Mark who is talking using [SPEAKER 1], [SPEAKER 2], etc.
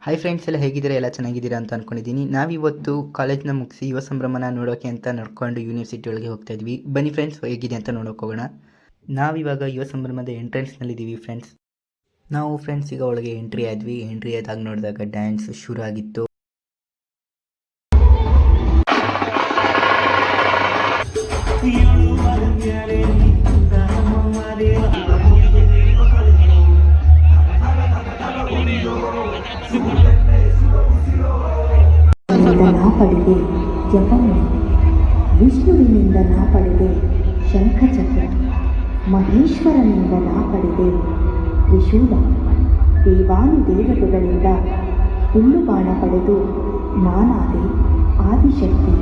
[SPEAKER 1] Hi friends, ಎಲ್ಲ ಹೇಗಿದ್ದೀರಾ? ಎಲ್ಲ ಚೆನ್ನಾಗಿದ್ದೀರಾ ಅಂತ ಅಂದ್ಕೊಂಡಿದ್ದೀನಿ. ನಾವಿವತ್ತು ಕಾಲೇಜ್ನ ಮುಗಿಸಿ ಯುವ ಸಂಭ್ರಮನ ನೋಡೋಕ್ಕೆ ಅಂತ ನಡ್ಕೊಂಡು ಯೂನಿವರ್ಸಿಟಿ ಒಳಗೆ ಹೋಗ್ತಾ ಇದ್ವಿ. ಬನ್ನಿ ಫ್ರೆಂಡ್ಸ್, ಹೇಗಿದೆ ಅಂತ ನೋಡೋಕೆ ಹೋಗೋಣ. ನಾವಿವಾಗ ಯುವ ಸಂಭ್ರಮದ ಎಂಟ್ರೆನ್ಸ್ನಲ್ಲಿದ್ದೀವಿ ಫ್ರೆಂಡ್ಸ್. ನಾವು ಫ್ರೆಂಡ್ಸ್ ಈಗ ಒಳಗೆ ಎಂಟ್ರಿ ಆದಾಗ ನೋಡಿದಾಗ ಡ್ಯಾನ್ಸ್ ಶುರು ಆಗಿತ್ತು.
[SPEAKER 2] ನಾ ಪಡೆದೆ ಜಪಮಣಿ, ವಿಷ್ಣುವಿನಿಂದ ನಾ ಪಡೆದೆ ಶಂಖಚಕ್ರ, ಮಹೇಶ್ವರನಿಂದ ನಾ ಪಡೆದೆ ತ್ರಿಶೂಲ, ದೇವಾನುದೇವತೆಗಳಿಂದ ಹುಲ್ಲುಬಾಣ ಪಡೆದು ನಾನಾದೆ ಆದಿಶಕ್ತಿ.